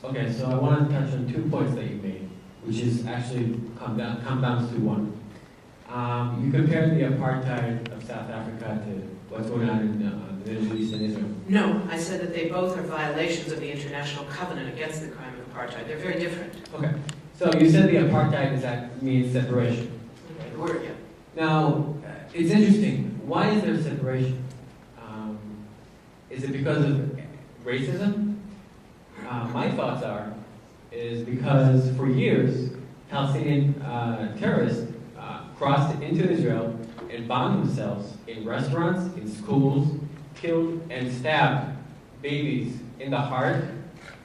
Okay, so I want to touch on 2 points that you made, which is actually come down to one. You compared the apartheid of South Africa to what's going on in the Middle East and Israel. No, I said that they both are violations of the International Covenant against the crime of apartheid. They're very different. Okay, so you said the apartheid means separation. Okay, the word, yeah. Now, it's interesting. Why is there separation? Is it because of racism? My thoughts is because for years, Palestinian terrorists crossed into Israel and bombed themselves in restaurants, in schools, killed and stabbed babies in the heart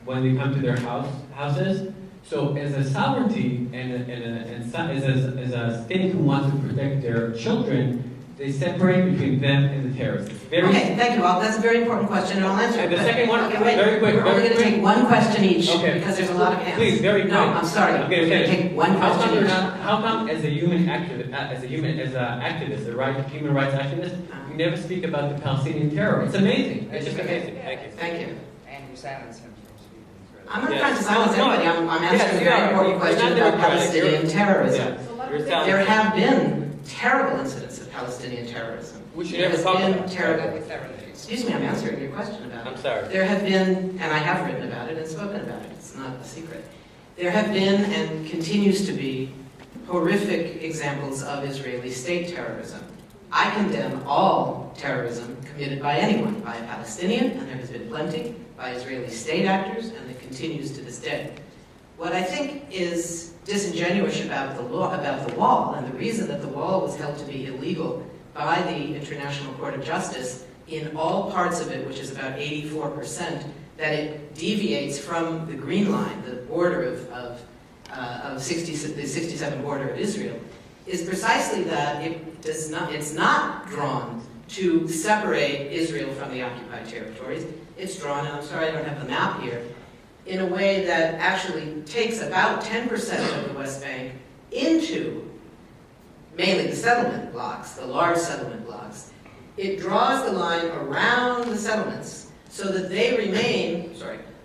when they come to their houses. So as a sovereignty and as a state who wants to protect their children, they separate between them and the terrorists. Okay, thank you all. That's a very important question, and I'll answer it. The second one, okay, wait, very quick. We're only going to take one question each, okay, because there's a lot of hands. Please, very quick. No, I'm sorry. I'm going to take one question each. How come, as a human activist, as an activist, a human rights activist, you never speak about the Palestinian terror? It's amazing. It's just amazing. Thank you. Thank you. And you silence him from speaking. I'm not trying to silence anybody. I'm answering a very important question about Palestinian terrorism. There have been terrible incidents of Palestinian terrorism. We should never talk about terrible. Excuse me, I'm answering your question about it. I'm sorry. There have been, and I have written about it and spoken about it. It's not a secret. There have been and continues to be horrific examples of Israeli state terrorism. I condemn all terrorism committed by anyone, by a Palestinian, and there has been plenty, by Israeli state actors, and it continues to this day. What I think is disingenuous about the wall, and the reason that the wall was held to be illegal by the International Court of Justice in all parts of it, which is about 84%, that it deviates from the green line, the border of the 67 border of Israel, is precisely that it's not drawn to separate Israel from the occupied territories. It's drawn, and I'm sorry I don't have the map here, in a way that actually takes about 10% of the West Bank into mainly the settlement blocks, the large settlement blocks. It draws the line around the settlements so that they remain,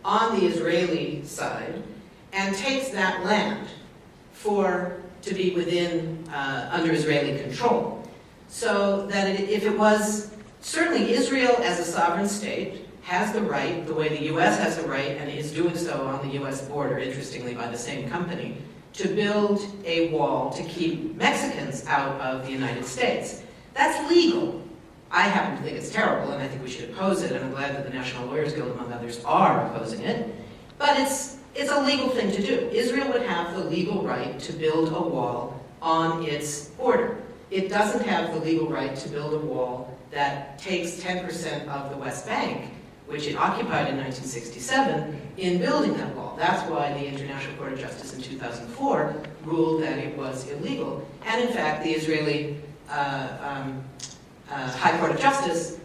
on the Israeli side, and takes that land to be within, under Israeli control. So that if it was, certainly Israel as a sovereign state has the right, the way the U.S. has the right, and is doing so on the U.S. border, interestingly, by the same company, to build a wall to keep Mexicans out of the United States. That's legal. I happen to think it's terrible, and I think we should oppose it, and I'm glad that the National Lawyers Guild, among others, are opposing it. But it's a legal thing to do. Israel would have the legal right to build a wall on its border. It doesn't have the legal right to build a wall that takes 10% of the West Bank, which it occupied in 1967, in building that wall. That's why the International Court of Justice in 2004 ruled that it was illegal. And in fact, the Israeli High Court of Justice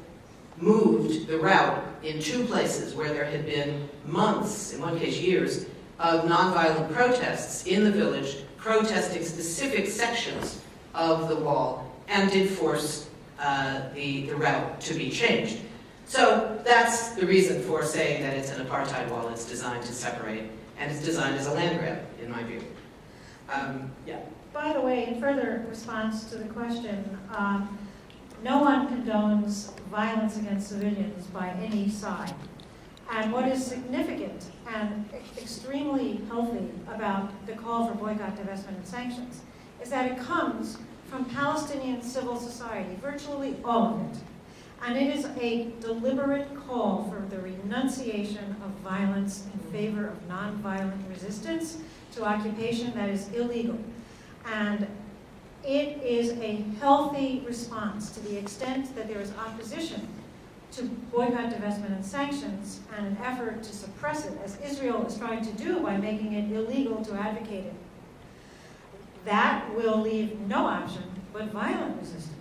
moved the route in 2 places where there had been months, in one case years, of nonviolent protests in the village, protesting specific sections of the wall, and did force the route to be changed. So that's the reason for saying that it's an apartheid wall. It's designed to separate, and it's designed as a land grab, in my view. Yeah. By the way, in further response to the question, no one condones violence against civilians by any side. And what is significant and extremely healthy about the call for boycott, divestment, and sanctions is that it comes from Palestinian civil society, virtually all of it. And it is a deliberate call for the renunciation of violence in favor of nonviolent resistance to occupation that is illegal. And it is a healthy response to the extent that there is opposition to boycott, divestment, and sanctions, and an effort to suppress it, as Israel is trying to do by making it illegal to advocate it. That will leave no option but violent resistance.